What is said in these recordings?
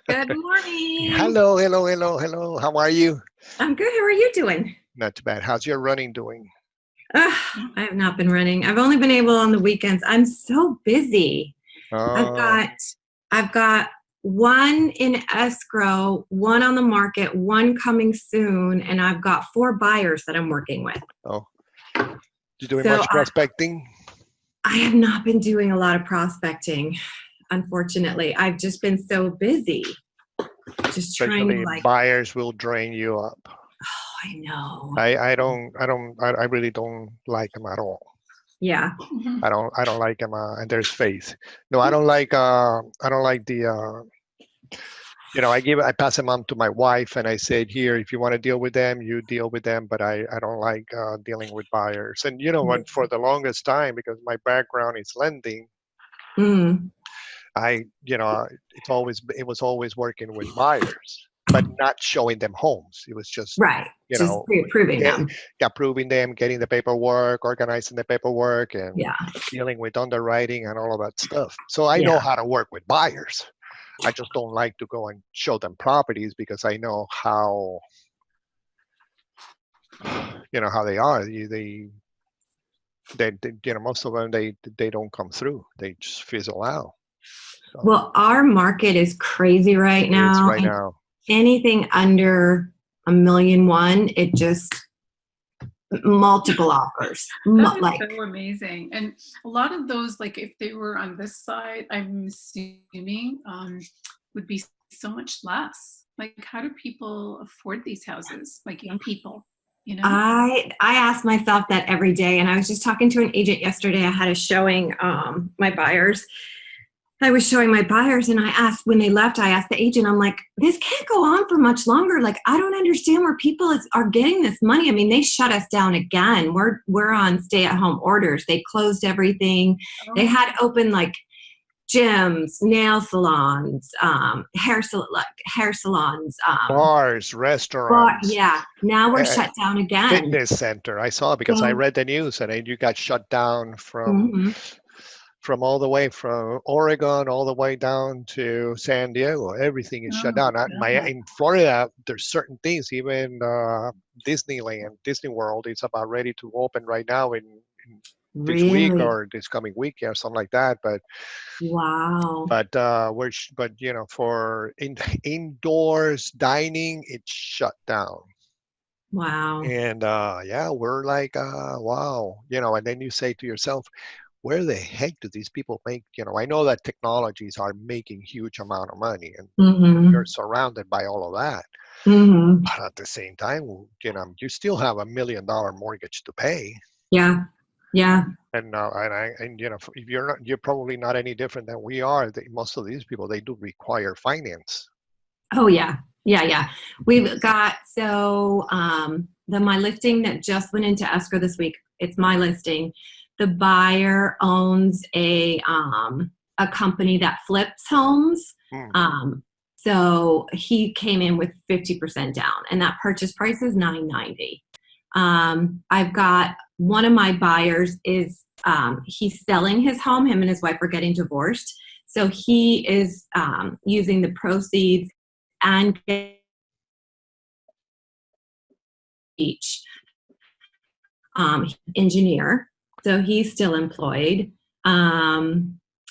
Good morning. Hello, hello, hello, hello. How are you? I'm good. How are you doing? Not too bad. How's your running doing? I have not been running. I've only been able on the weekends. I'm so busy. I've Oh, got I've got one in escrow, one on the market, one coming soon, and I've got 4 buyers that I'm working with. oh. You doing So much prospecting? I have not been doing a lot of prospecting, unfortunately. I've just been so busy. Just trying to Especially buyers will drain you up. I know. I really don't like them at all. Yeah. I don't like them. And there's faith. No, I don't like I pass them on to my wife, and I said, here, if you want to deal with them, you deal with them. But I don't like dealing with buyers. And when for the longest time, because my background is lending, Mm. it was always working with buyers, but not showing them homes. It was just, Right. Just pre-approving get, them. approving them, getting the paperwork, organizing the paperwork, and Yeah. dealing with underwriting and all of that stuff. So I know Yeah. how to work with buyers. I just don't like to go and show them properties because I know how how they are. Most of them they don't come through. They just fizzle out. So Well, our market is crazy right it's now, right and now. anything under $1,000,001, it just multiple offers. That is Like, so amazing. And a lot of those, like if they were on this side, I'm assuming would be so much less. Like, how do people afford these houses? Like young people, you know? I ask myself that every day, and I was just talking to an agent yesterday. I had a showing my buyers. I was showing my buyers, and I asked when they left, I asked the agent, I'm like, this can't go on for much longer. Like, I don't understand where people are getting this money. I mean, they shut us down again. We're on stay-at-home orders. They closed everything. They had open like gyms, nail salons, hair salons, Bars, restaurants, yeah. Now we're uh, shut down again. fitness center. I saw because I So, read the news, and you got shut down mhm. from all the way from Oregon all the way down to San Diego. Everything is shut Oh down. my God. In Florida, there's certain things. Even Disneyland, Disney World, is about ready to open right now in this week Really? or this coming week, or something like that. Wow. For indoors dining, it's shut down. Wow. And yeah, we're like, wow, and then you say to yourself, where the heck do these people make, I know that technologies are making huge amount of money, and you're Mm-hmm. surrounded by all of that. Mm-hmm. But at the same time, you still have $1 million mortgage to pay. Yeah. Yeah. If you're probably not any different than we are. Most of these people, they do require finance. Oh yeah. Yeah. Yeah. We've got, so my listing that just went into escrow this week, it's my listing. The buyer owns a company that flips homes. So he came in with 50% down, and that purchase price is $990. I've got one of my buyers is he's selling his home. Him and his wife are getting divorced, so he is using the proceeds and each engineer, so he's still employed.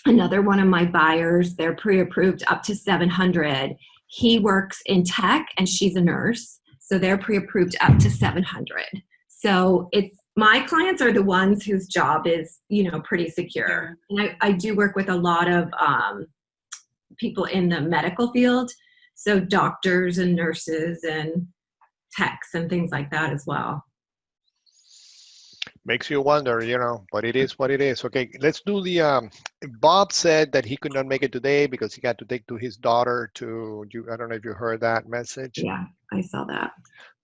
Another one of my buyers, they're pre-approved up to 700. He works in tech, and she's a nurse, so they're pre-approved up to 700. So it's, my clients are the ones whose job is, pretty secure. And I do work with a lot of people in the medical field, so doctors and nurses and techs and things like that as well. Makes you wonder, but it is what it is. Okay, let's do the. Bob said that he could not make it today because he got to take to his daughter to. I don't know if you heard that message. Yeah, I saw that.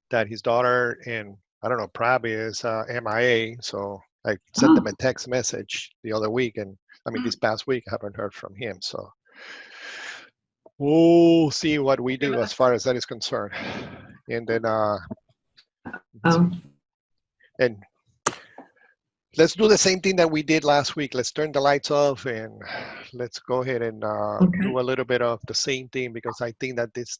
That his daughter in, I don't know, Prab is MIA. So I sent them a text message the other week, and this past week, I haven't heard from him. So we'll see what we do as far as that is concerned. And then and let's do the same thing that we did last week. Let's turn the lights off and let's go ahead and do a little bit of the same thing, because I think that this,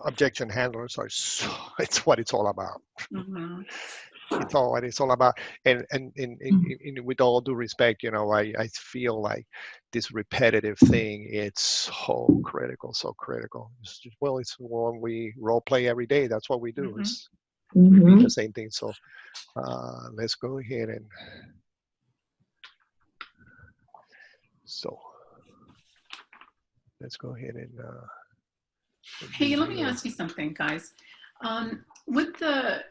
objection handlers are so, it's what it's all about. Mm-hmm. It's all what it's all about. And with all due respect, I feel like this repetitive thing, it's so critical, so critical. It's just, well, it's when we role play every day. That's what we do. Mm-hmm. It's repeat the same thing. So let's go ahead and let's go ahead and hey, let me ask you something, guys. With the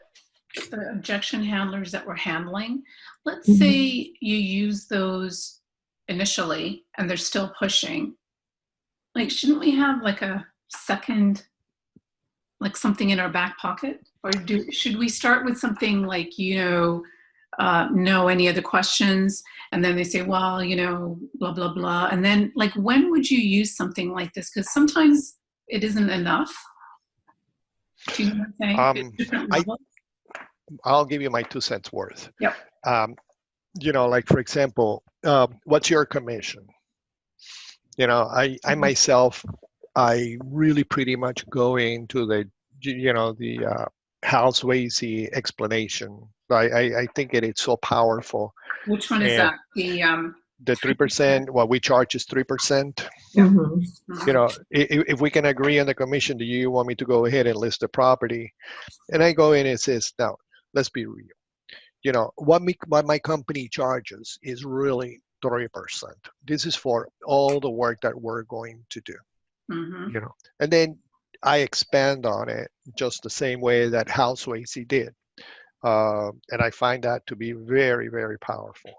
objection handlers that we're handling, let's say you use those initially and they're still pushing. Like, shouldn't we have like a second, like something in our back pocket? Or should we start with something like, no, any other questions? And then they say, well, blah, blah, blah. And then, like, when would you use something like this? Because sometimes it isn't enough. Do you know what I'm saying? I'll give you my 2 cents worth. Yep. Like, for example, what's your commission? I myself, I really pretty much go into the house Wazy explanation. I think it's so powerful. Which one is that? The 3%, what we charge is 3%. Mm-hmm. If we can agree on the commission, do you want me to go ahead and list the property? And I go in and says, now, let's be real. What my company charges is really 3%. This is for all the work that we're going to do. Mm-hmm. And then I expand on it just the same way that House Wazy did. And I find that to be very, very powerful.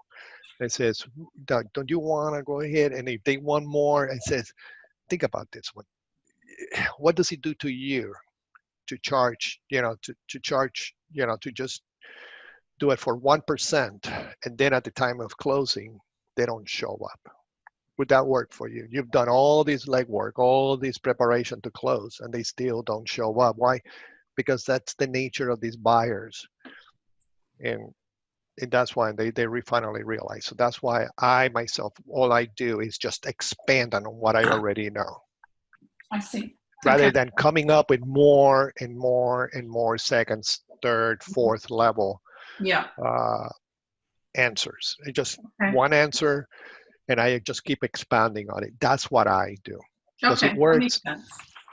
It says, Doug, don't you want to go ahead? And if they want more, it says, think about this one. What does it do to you to charge, to just do it for 1%, and then at the time of closing, they don't show up? Would that work for you? You've done all this legwork, all this preparation to close, and they still don't show up. Why? Because that's the nature of these buyers. And that's why they finally realize. So that's why I myself, all I do is just expand on what I already know. I see. Rather than coming up with more and more and more second, third, fourth level answers. It's just one answer, and I just keep expanding on it. That's what I do. Because it works. That makes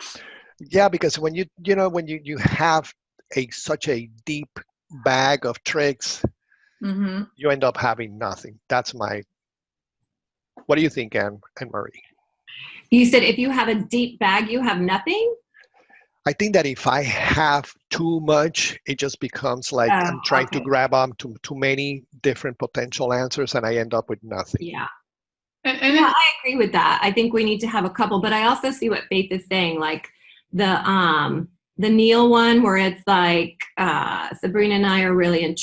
sense. Yeah, because when you have such a deep bag of tricks, you end up having nothing. That's what do you think, Anne Marie? You said if you have a deep bag, you have nothing? I think that if I have too much, it just becomes like I'm trying to grab on to too many different potential answers, and I end up with nothing. Yeah. I agree with that. I think we need to have a couple, but I also see what Faith is saying, like the Neil one where it's like, Sabrina and I are really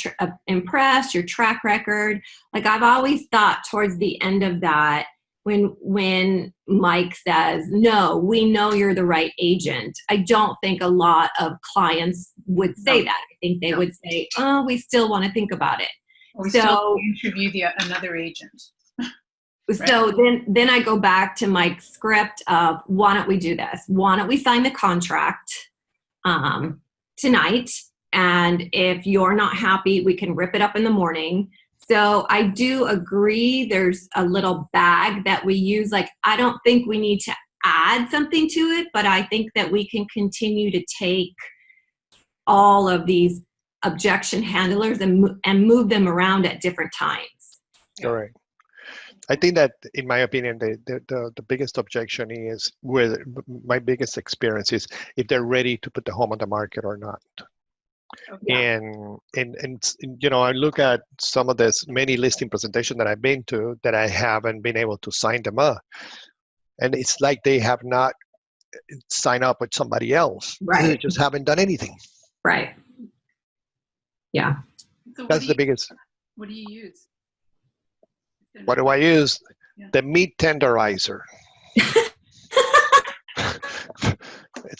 impressed, your track record. Like, I've always thought towards the end of that, when Mike says, no, we know you're the right agent, I don't think a lot of clients would say that. I think they would say, oh, we still want to think about it. Or we still interview another agent. Right. So then I go back to Mike's script of, why don't we do this? Why don't we sign the contract tonight? And if you're not happy, we can rip it up in the morning. So I do agree there's a little bag that we use. Like, I don't think we need to add something to it, but I think that we can continue to take all of these objection handlers and move them around at different times. All right. I think that, in my opinion, the biggest objection is, where my biggest experience is, if they're ready to put the home on the market or not. Yeah. And I look at some of this many listing presentations that I've been to that I haven't been able to sign them up, and it's like they have not signed up with somebody else. Right. They just haven't done anything. Right. Yeah. So that's the biggest. What do you use? What do I use? Yeah. The meat tenderizer.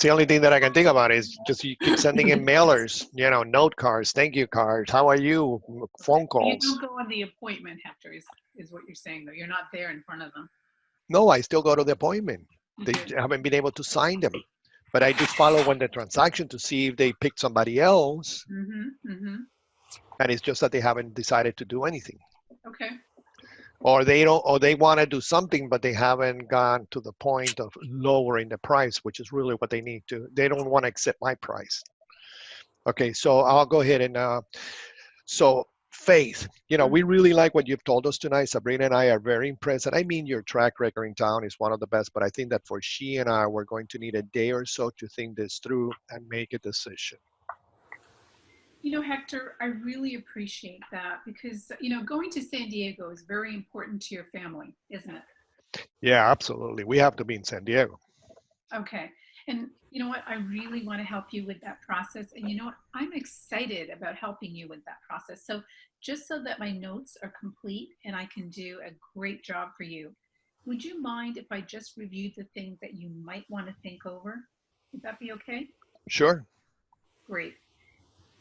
the only thing that I can think about is just you keep sending in mailers, note cards, thank you cards, how are you, phone You calls. don't go on the appointment, Hector, is what you're saying, though. You're not there in front of them. No, I still go to the appointment. You They do. haven't been able to sign them. But I do follow when the transaction to see if they picked somebody else, Mm-hmm, mm-hmm. and it's just that they haven't decided to do anything. Okay. Or they don't, or they want to do something, but they haven't gone to the point of lowering the price, which is really what they need to. They don't want to accept my price. Okay, so I'll go ahead and so Faith, we really like what you've told us tonight. Sabrina and I are very impressed. And I mean, your track record in town is one of the best, but I think that for she and I, we're going to need a day or so to think this through and make a decision. Hector, I really appreciate that because, going to San Diego is very important to your family, isn't it? Yeah, absolutely. We have to be in San Diego. Okay. And you know what? I really want to help you with that process. And you know what? I'm excited about helping you with that process. So just so that my notes are complete and I can do a great job for you, would you mind if I just reviewed the things that you might want to think over? Would that be okay? Sure. Great.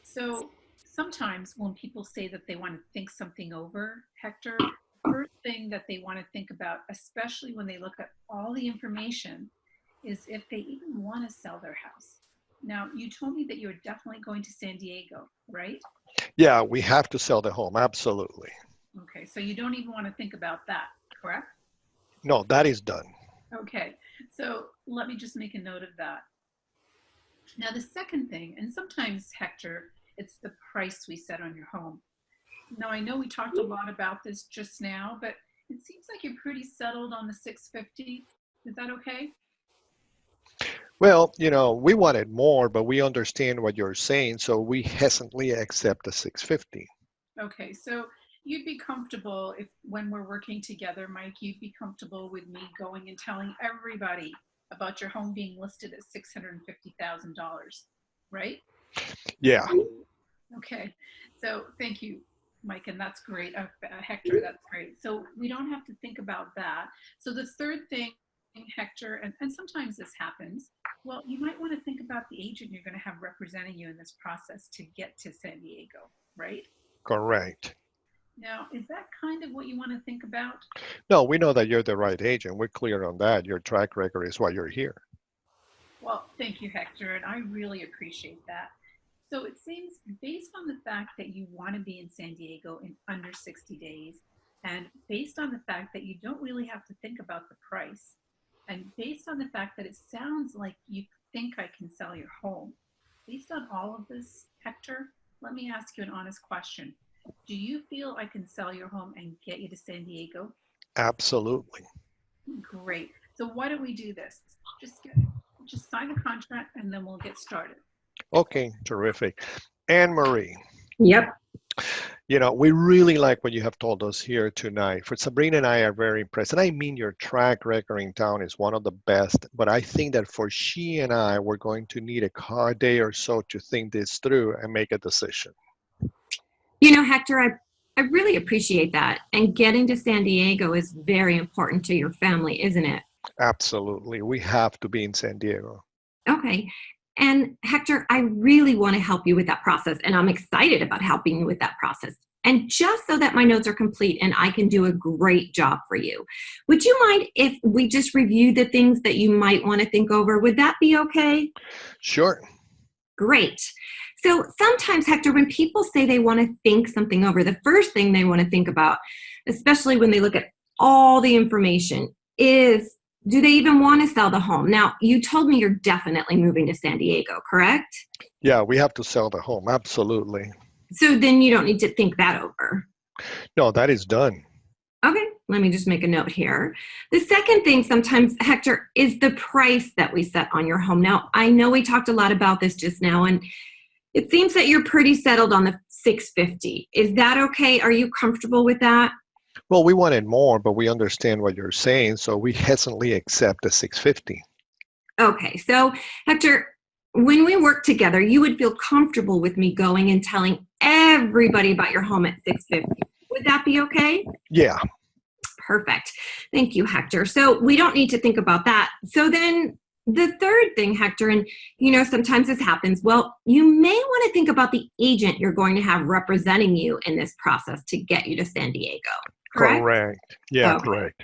So sometimes when people say that they want to think something over, Hector, the first thing that they want to think about, especially when they look at all the information, is if they even want to sell their house. Now, you told me that you're definitely going to San Diego, right? Yeah, we have to sell the home. Absolutely. Okay, so you don't even want to think about that, correct? No, that is done. Okay, so let me just make a note of that. Now, the second thing, and sometimes, Hector, it's the price we set on your home. Now, I know we talked a lot about this just now, but it seems like you're pretty settled on the 650. Is that okay? Well, we wanted more, but we understand what you're saying, so we hesitantly accept the 650. Okay, so you'd be comfortable if, when we're working together, Mike, you'd be comfortable with me going and telling everybody about your home being listed at $650,000, right? Yeah. Okay, so thank you, Mike, and that's great. Hector, that's great. So we don't have to think about that. So the third thing, Hector, and sometimes this happens, well, you might want to think about the agent you're going to have representing you in this process to get to San Diego, right? Correct. Now, is that kind of what you want to think about? No, we know that you're the right agent. We're clear on that. Your track record is why you're here. Well, thank you, Hector, and I really appreciate that. So it seems, based on the fact that you want to be in San Diego in under 60 days, and based on the fact that you don't really have to think about the price, and based on the fact that it sounds like you think I can sell your home, based on all of this, Hector, let me ask you an honest question. Do you feel I can sell your home and get you to San Diego? Absolutely. Great. So why don't we do this? Just sign the contract and then we'll get started. Okay, terrific. Anne Marie. Yep. We really like what you have told us here tonight. For Sabrina and I are very impressed. And I mean, your track record in town is one of the best. But I think that for she and I, we're going to need a day or so to think this through and make a decision. Hector, I really appreciate that. And getting to San Diego is very important to your family, isn't it? Absolutely. We have to be in San Diego. Okay. And Hector, I really want to help you with that process. And I'm excited about helping you with that process. And just so that my notes are complete and I can do a great job for you, would you mind if we just review the things that you might want to think over? Would that be okay? Sure. Great. So sometimes, Hector, when people say they want to think something over, the first thing they want to think about, especially when they look at all the information, is, do they even want to sell the home? Now, you told me you're definitely moving to San Diego, correct? Yeah, we have to sell the home. Absolutely. So then you don't need to think that over. No, that is done. Okay, let me just make a note here. The second thing sometimes, Hector, is the price that we set on your home. Now, I know we talked a lot about this just now, and it seems that you're pretty settled on the $650. Is that okay? Are you comfortable with that? Well, we wanted more, but we understand what you're saying, so we hesitantly accept the $650. Okay, so Hector, when we work together, you would feel comfortable with me going and telling everybody about your home at $650. Would that be okay? Yeah. Perfect. Thank you, Hector. So we don't need to think about that. So then the third thing, Hector, and sometimes this happens, well, you may want to think about the agent you're going to have representing you in this process to get you to San Diego, correct? Correct. Yeah, Okay. correct.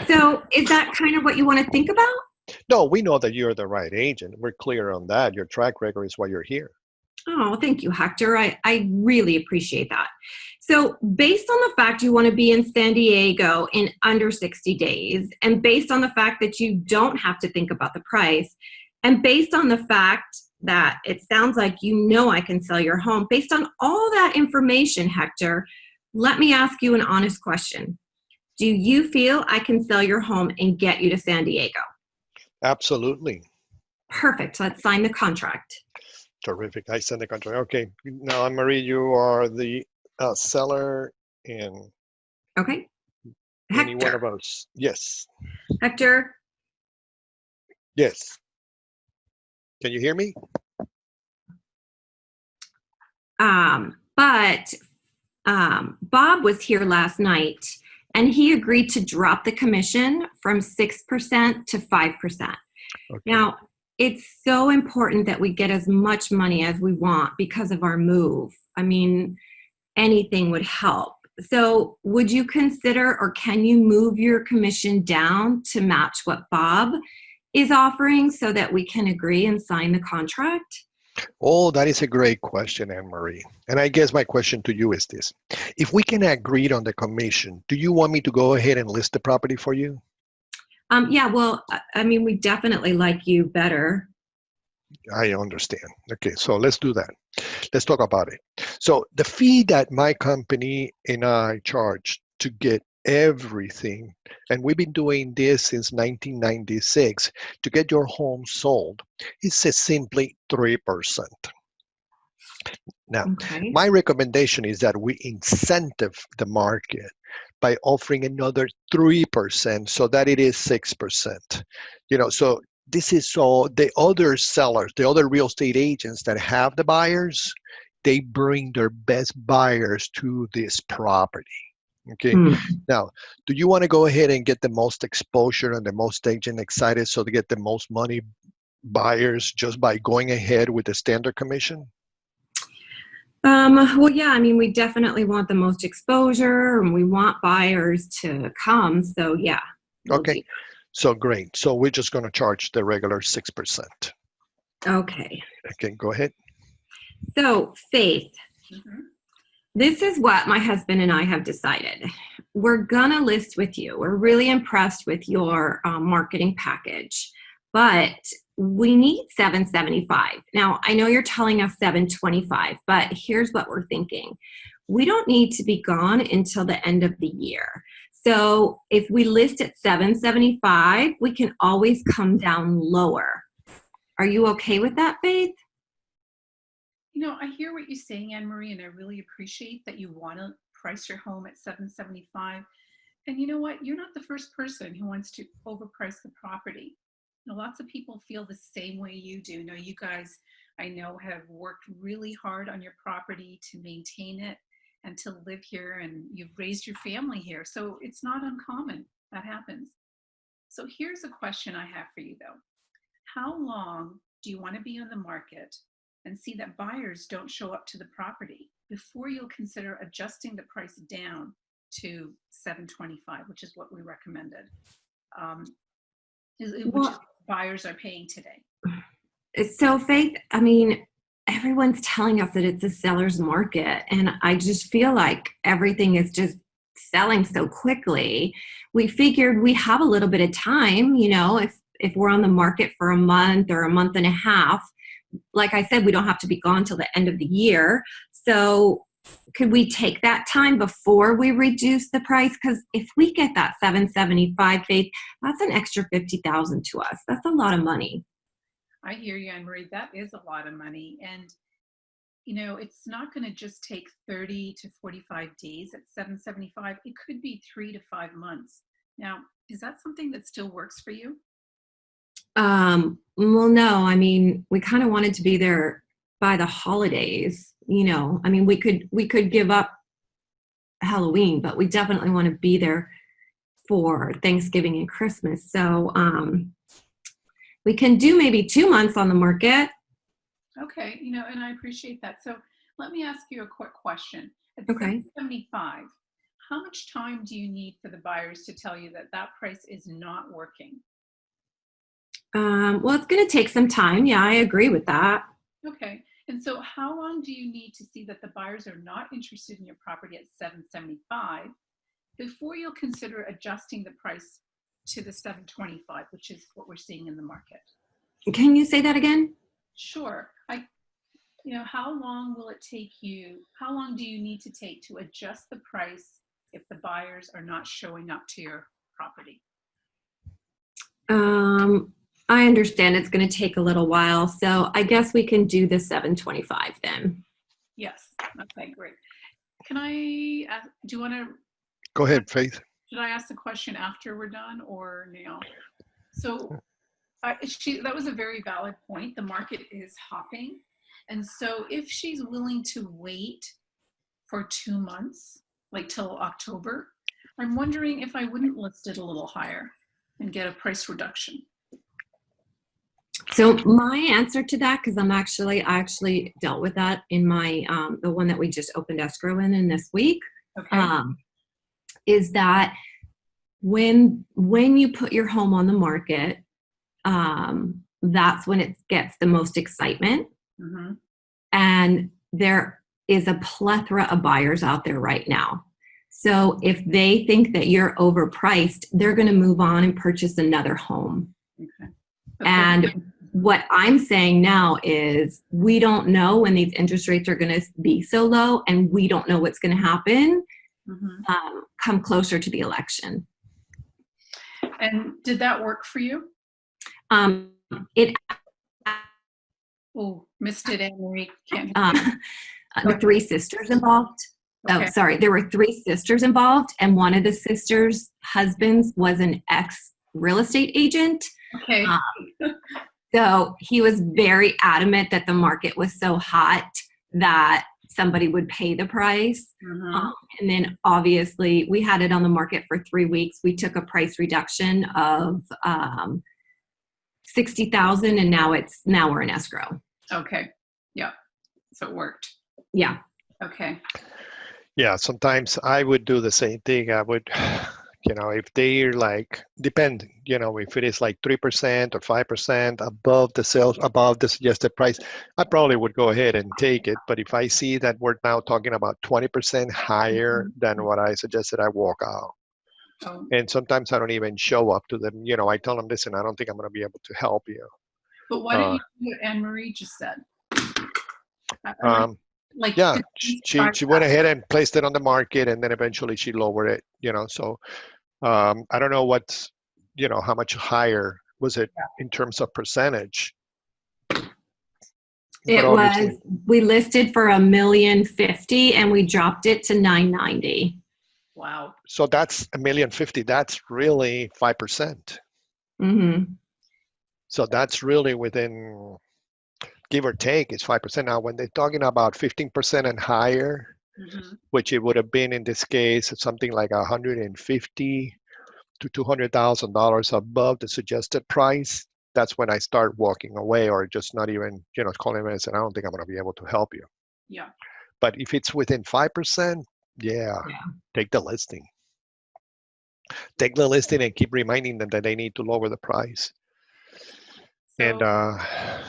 So is that kind of what you want to think about? No, we know that you're the right agent. We're clear on that. Your track record is why you're here. Oh, thank you, Hector. I really appreciate that. So based on the fact you want to be in San Diego in under 60 days, and based on the fact that you don't have to think about the price, and based on the fact that it sounds like I can sell your home, based on all that information, Hector, let me ask you an honest question. Do you feel I can sell your home and get you to San Diego? Absolutely. Perfect. Let's sign the contract. Terrific. I send the contract. Okay. Now, Anne-Marie, you are the seller in Okay. any one Hector. of us. Yes. Hector. Yes. Can you hear me? But Bob was here last night, and he agreed to drop the commission from 6% to 5%. Okay. Now, it's so important that we get as much money as we want because of our move. I mean, anything would help. So would you consider, or can you move your commission down to match what Bob is offering so that we can agree and sign the contract? Oh, that is a great question, Anne-Marie. And I guess my question to you is this. If we can agree on the commission, do you want me to go ahead and list the property for you? Yeah, well, I mean, we definitely like you better. I understand. Okay, so let's do that. Let's talk about it. So the fee that my company and I charge to get everything, and we've been doing this since 1996, to get your home sold, is simply 3%. Now, Okay. my recommendation is that we incentive the market by offering another 3% so that it is 6%. So this is so the other sellers, the other real estate agents that have the buyers, they bring their best buyers to this property. Okay. Now, do you want to go ahead and get the most exposure and the most agent excited so to get the most money buyers just by going ahead with the standard commission? Well, yeah, I mean, we definitely want the most exposure and we want buyers to come. So yeah. Okay. So great. So we're just going to charge the regular 6%. Okay. Okay, go ahead. So Faith, this is what my husband and I have decided. We're gonna list with you. We're really impressed with your marketing package, but we need $775. Now, I know you're telling us $725, but here's what we're thinking. We don't need to be gone until the end of the year. So if we list at $775, we can always come down lower. Are you okay with that, Faith? I hear what you're saying, Anne-Marie, and I really appreciate that you want to price your home at $775. And you know what? You're not the first person who wants to overprice the property. Lots of people feel the same way you do. You guys, I know, have worked really hard on your property to maintain it and to live here, and you've raised your family here. So it's not uncommon. That happens. So here's a question I have for you, though. How long do you want to be on the market and see that buyers don't show up to the property before you'll consider adjusting the price down to $725, which is what we recommended, which is what buyers are paying today? So Faith, I mean, everyone's telling us that it's a seller's market, and I just feel like everything is just selling so quickly. We figured we have a little bit of time, if we're on the market for a month or a month and a half. Like I said, we don't have to be gone till the end of the year. So could we take that time before we reduce the price? Because if we get that $775, Faith, that's an extra $50,000 to us. That's a lot of money. I hear you, Anne-Marie. That is a lot of money. And, it's not going to just take 30 to 45 days at $775. It could be 3 to 5 months. Now, is that something that still works for you? Well, no, I mean, we kind of wanted to be there by the holidays, I mean, we could give up Halloween, but we definitely want to be there for Thanksgiving and Christmas. So, We can do maybe 2 months on the market. Okay, and I appreciate that. So let me ask you a quick question. At Okay. 775, how much time do you need for the buyers to tell you that that price is not working? Well, it's going to take some time. Yeah, I agree with that. Okay, and so how long do you need to see that the buyers are not interested in your property at 775 before you'll consider adjusting the price to the 725, which is what we're seeing in the market? Can you say that again? Sure. How long will it take you? How long do you need to take to adjust the price if the buyers are not showing up to your property? I understand it's going to take a little while, so I guess we can do the 725 then. Yes. Okay, great. Can I ask, do you want to? Go ahead, Faith. Should I ask the question after we're done or now? So that was a very valid point. The market is hopping. And so if she's willing to wait for 2 months, like till October, I'm wondering if I wouldn't list it a little higher and get a price reduction. So my answer to that, because I actually dealt with that in my the one that we just opened escrow in this week, Okay. is that when you put your home on the market, that's when it gets the most excitement. Mm-hmm. And there is a plethora of buyers out there right now. So if they think that you're overpriced, they're going to move on and purchase another home. Okay. And what I'm saying now is we don't know when these interest rates are going to be so low, and we don't know what's going to happen come closer to the election. And did that work for you? Oh, missed it, Anne-Marie. The 3 sisters involved. Okay. Oh, sorry. There were 3 sisters involved, and one of the sisters' husbands was an ex-real estate agent. Okay. So he was very adamant that the market was so hot that somebody would pay the price. Mm-hmm. And then obviously we had it on the market for 3 weeks. We took a price reduction of $60,000, and now we're in escrow. Okay. Yeah. So it worked. Yeah. Okay. Yeah, sometimes I would do the same thing. I would, if they're like, depending, if it is like 3% or 5% above the suggested price, I probably would go ahead and take it. But if I see that we're now talking about 20% higher than what I suggested, I walk out. Oh. And sometimes I don't even show up to them. I tell them, listen, I don't think I'm going to be able to help you. But why didn't you do what Anne-Marie just said? Yeah, she went ahead and placed it on the market, and then eventually she lowered it, so I don't know how much higher was it in terms of percentage. It was, we listed for $1,050,000 and we dropped it to $990,000. Wow. So that's $1,050,000. That's really 5%. Mm-hmm. So that's really within, give or take, it's 5%. Now, when they're talking about 15% and higher, which it would have been in this case, something like $150,000 to $200,000 above the suggested price, that's when I start walking away, or just not even, calling them and saying, I don't think I'm going to be able to help you. Yeah. But if it's within 5%, yeah, take the listing. Take the listing and keep reminding them that they need to lower the price. And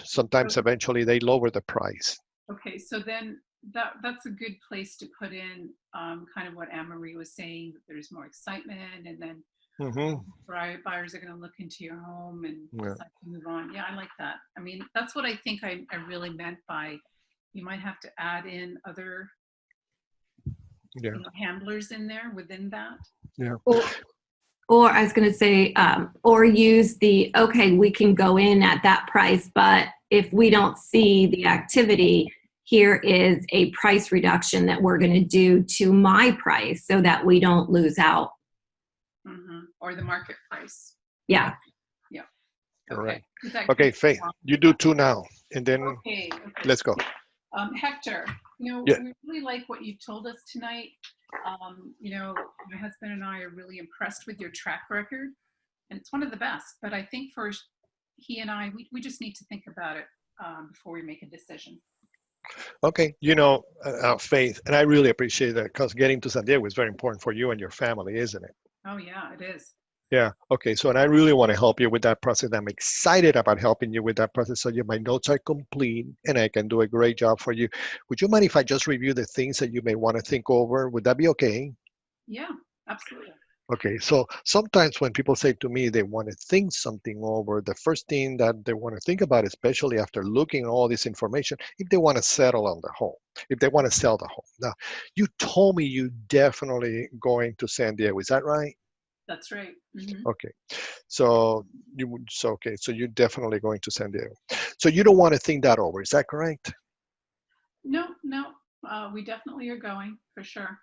sometimes eventually they lower the price. Okay, so then that's a good place to put in kind of what Anne-Marie was saying, that there's more excitement, and then buyers are going to look into your home and decide to move on. Yeah, I like that. I mean, that's what I think I really meant by you might have to add in other handlers in there within that. Yeah. Or I was going to say, or use we can go in at that price, but if we don't see the activity, here is a price reduction that we're going to do to my price so that we don't lose out. Or the market price. Yeah. Yeah. Okay. Okay, Faith, you do 2 now, and then let's go. Hector, we really like what you've told us tonight. My husband and I are really impressed with your track record, and it's one of the best. But I think for he and I, we just need to think about it before we make a decision. Okay, Faith, and I really appreciate that because getting to San Diego is very important for you and your family, isn't it? Oh yeah, it is. Yeah. Okay. So, and I really want to help you with that process. I'm excited about helping you with that process. So, my notes are complete, and I can do a great job for you. Would you mind if I just review the things that you may want to think over? Would that be okay? Yeah, absolutely. Okay. So sometimes when people say to me they want to think something over, the first thing that they want to think about, especially after looking at all this information, if they want to settle on the home, if they want to sell the home. Now, you told me you definitely going to San Diego. Is that right? That's right. Okay, so so you're definitely going to San Diego. So you don't want to think that over, is that correct? No, we definitely are going for sure.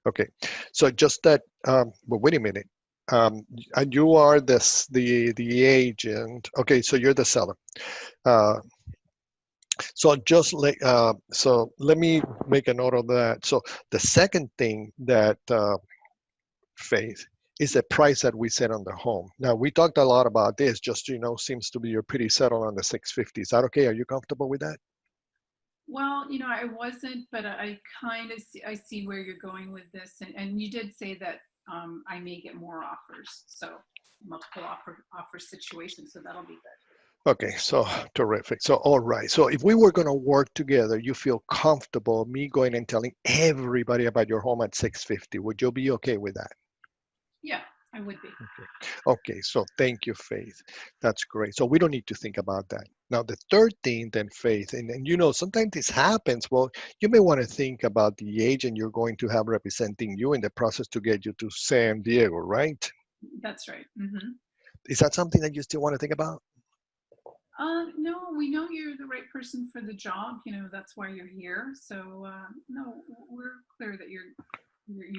Okay, so just that. But wait a minute. And you are the agent. Okay, so you're the seller. So so let me make a note of that. So the second thing that Faith is the price that we set on the home. Now we talked a lot about this, just seems to be you're pretty settled on the 650. Is that okay? Are you comfortable with that? Well, I wasn't, but I kind of see where you're going with this, and you did say that I may get more offers, so multiple offer situations, so that'll be good. Okay, so terrific. So all right. So if we were going to work together, you feel comfortable me going and telling everybody about your home at 650? Would you be okay with that? Yeah, I would be. Okay, so thank you, Faith. That's great. So we don't need to think about that. Now, the third thing then, Faith, and sometimes this happens. Well, you may want to think about the agent you're going to have representing you in the process to get you to San Diego, right? That's right. Is that something that you still want to think about? No, we know you're the right person for the job. That's why you're here. So no, we're clear that you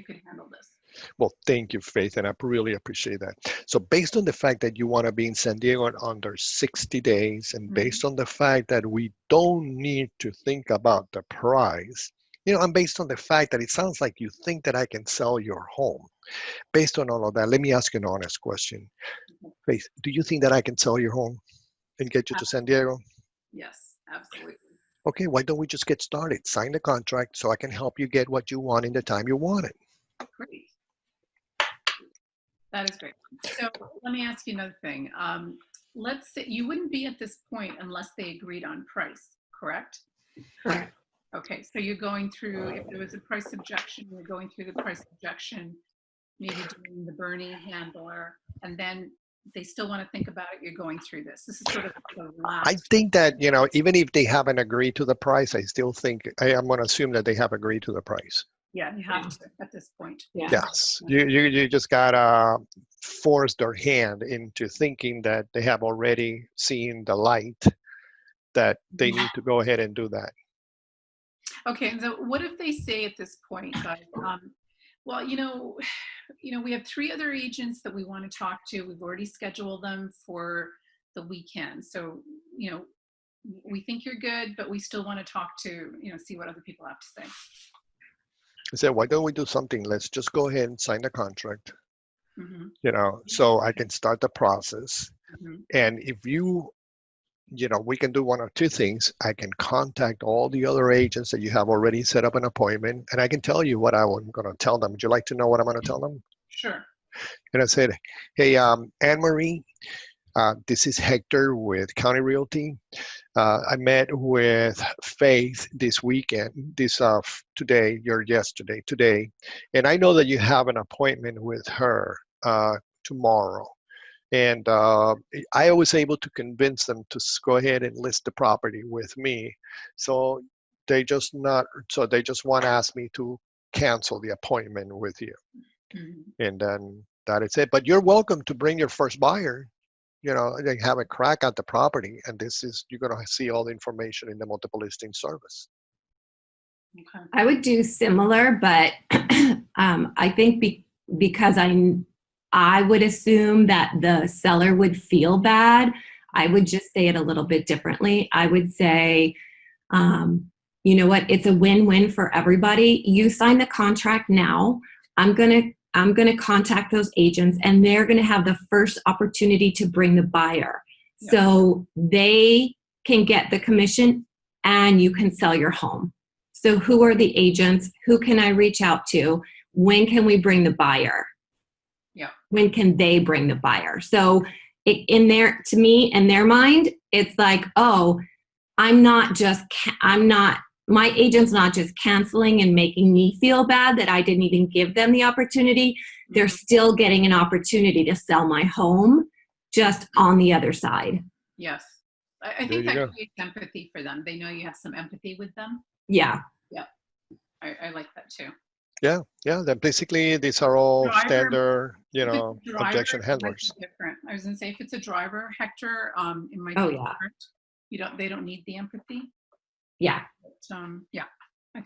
can handle this. Well, thank you, Faith, and I really appreciate that. So based on the fact that you want to be in San Diego in under 60 days, and based on the fact that we don't need to think about the price, and based on the fact that it sounds like you think that I can sell your home, based on all of that, let me ask you an honest question. Faith, do you think that I can sell your home and get you to San Diego? Yes, absolutely. Okay, why don't we just get started? Sign the contract so I can help you get what you want in the time you want it. Great. That is great. So let me ask you another thing. Let's say you wouldn't be at this point unless they agreed on price, correct? Correct. Okay, so you're going through, if there was a price objection, you're going through the price objection, maybe doing the Bernie handler, and then they still want to think about it, you're going through this. This is sort of the last. I think that, even if they haven't agreed to the price, I still think, I'm going to assume that they have agreed to the price. Yeah, you have to at this point. Yeah. Yes, you just got to force their hand into thinking that they have already seen the light, that they need to go ahead and do that. Okay, so what if they say at this point, guys, well, we have 3 other agents that we want to talk to. We've already scheduled them for the weekend. So, we think you're good, but we still want to talk to, see what other people have to say. I said, why don't we do something? Let's just go ahead and sign the contract, Mm-hmm. so I can start the process. Mm-hmm. And if we can do one or two things. I can contact all the other agents that you have already set up an appointment, and I can tell you what I'm going to tell them. Would you like to know what I'm going to tell them? Sure. And I said, hey, Anne-Marie, this is Hector with County Realty. I met with Faith this weekend, today, today. And I know that you have an appointment with her tomorrow. And I was able to convince them to go ahead and list the property with me. So they just want to ask me to cancel the appointment with you. Mm-hmm. And then that is it. But you're welcome to bring your first buyer, they have a crack at the property. And you're going to see all the information in the multiple listing service. Okay. I would do similar, but I think because I would assume that the seller would feel bad, I would just say it a little bit differently. I would say, you know what, it's a win-win for everybody. You sign the contract now. I'm gonna contact those agents, and they're gonna have the first opportunity to bring the buyer. Yeah. So they can get the commission and you can sell your home. So who are the agents? Who can I reach out to? When can we bring the buyer? Yeah. When can they bring the buyer? So to me, in their mind, it's like, oh, my agent's not just canceling and making me feel bad that I didn't even give them the opportunity. They're still getting an opportunity to sell my home just on the other side. Yes. I think that creates empathy for them. They know you have some empathy with them. Yeah. Yeah. I like that too. Yeah. Then basically these are all standard, Driver, objection handlers. Different. I was gonna say, if it's a driver, Hector, it might be different. They don't need the empathy. Yeah. But, yeah.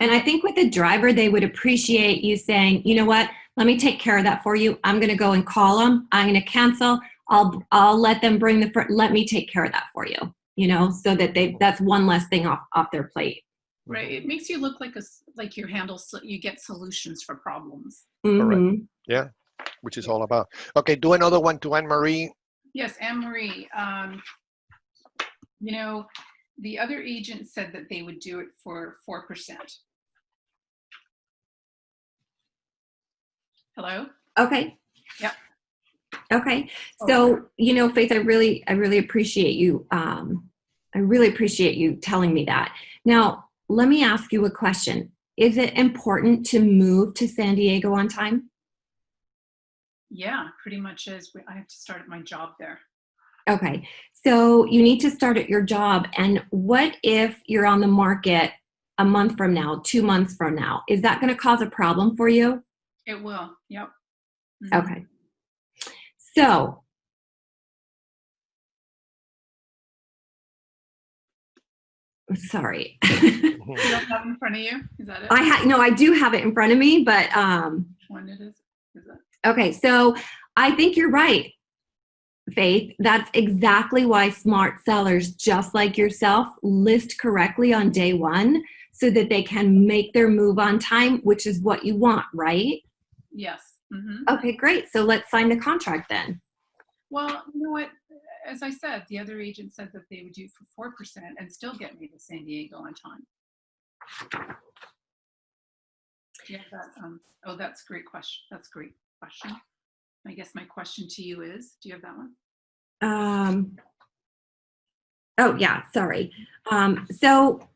And I think with a driver, they would appreciate you saying, you know what, let me take care of that for you. I'm going to go and call them. I'm going to cancel. I'll let them bring let me take care of that for you, so that that's one less thing off their plate. Right. It makes you look like you get solutions for problems. Correct. Yeah. Which is all about. Okay. Do another one to Anne-Marie. Yes. Anne-Marie, the other agent said that they would do it for 4%. Telling Okay. Yep. Okay. So, Faith, I really appreciate you. I really appreciate you telling me that. Now, let me ask you a question. Is it important to move to San Diego on time? Yeah, pretty much is. I have to start at my job there. Okay. So you need to start at your job. And what if you're on the market a month from now, 2 months from now? Is that going to cause a problem for you? It will. Yep. Mm-hmm. Okay. So sorry. You don't have it in front of you? Is that it? I do have it in front of me, but which one it is? Is it? Okay, so I think you're right, Faith. That's exactly why smart sellers just like yourself list correctly on day one so that they can make their move on time, which is what you want, right? Yes. Mm-hmm. Okay, great. So let's sign the contract then. Well, you know what? As I said, the other agent said that they would do it for 4% and still get me to San Diego on time. Yeah. That's a great question. That's a great question. I guess my question to you is, do you have that one? Oh yeah, sorry. So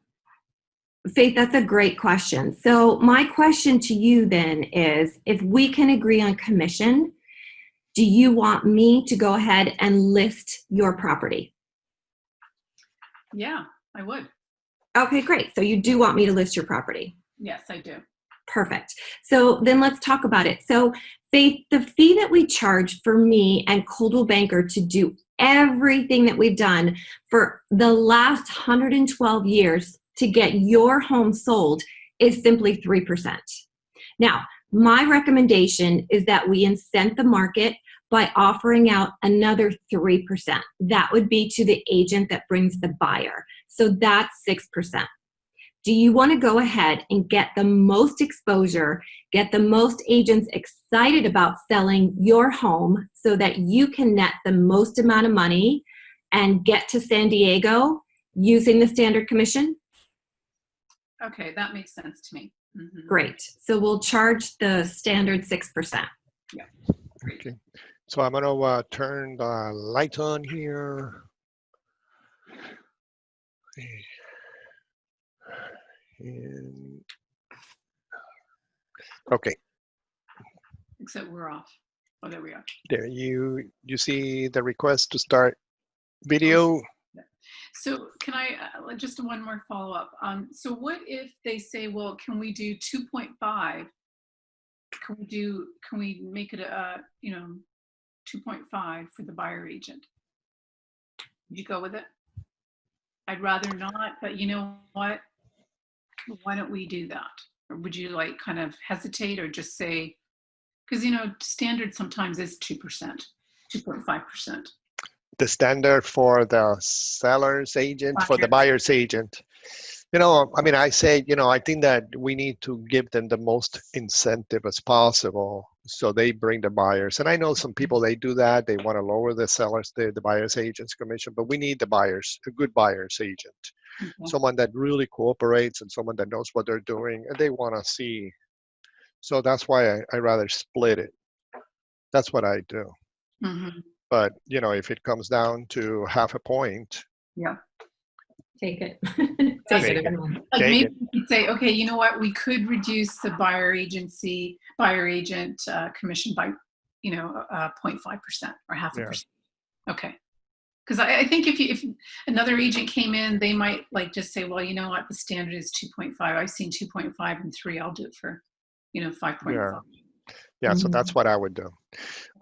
Faith, that's a great question. So my question to you then is, if we can agree on commission, do you want me to go ahead and list your property? Yeah, I would. Okay, great. So you do want me to list your property? Yes, I do. Perfect. So then let's talk about it. So Faith, the fee that we charge for me and Coldwell Banker to do everything that we've done for the last 112 years to get your home sold is simply 3%. Now, my recommendation is that we incent the market by offering out another 3%. That would be to the agent that brings the buyer. So that's 6%. Do you want to go ahead and get the most exposure, get the most agents excited about selling your home so that you can net the most amount of money and get to San Diego using the standard commission? Okay, that makes sense to me. Mm-hmm. Great. So we'll charge the standard 6%. Yeah. Great. Okay. So I'm going to turn the light on here. And, okay. Except we're off. Oh, there we are. There you see the request to start video. So can I just one more follow up? So what if they say, well, can we do 2.5? Can we make it a 2.5 for the buyer agent? Would you go with it? I'd rather not, but you know what? Why don't we do that? Or would you kind of hesitate or just say, because standard sometimes is 2%, 2.5%. The standard for the seller's agent, for the buyer's agent. I mean, I say, I think that we need to give them the most incentive as possible so they bring the buyers. And I know some people, they do that. They want to lower the sellers, the buyer's agent's commission, but we need the buyers, a good buyer's agent, someone that really cooperates and someone that knows what they're doing and they want to see. So that's why I rather split it. That's what I do. Mm-hmm. But, if it comes down to half a point, Yeah. Take it. Take Take it. it. Everyone. Like Take maybe it. we could say, okay, you know what? We could reduce the buyer agent commission by, 0.5% or 0.5%. Okay. Because I think if another agent came in, they might like just say, well, you know what? The standard is 2.5. I've seen 2.5 and 3. I'll do it for, 5.5. Yeah. So that's what I would do.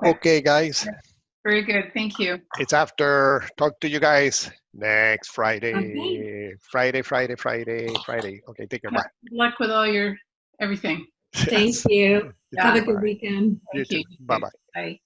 Okay. Okay, guys. Very good. Thank you. It's after. Talk to you guys next Friday. Okay. Friday. Okay, take care. Bye. Good luck with all your everything. Thank Yes. you. Yeah. Have a good Bye. weekend. You Thank too. you. Bye-bye. Bye.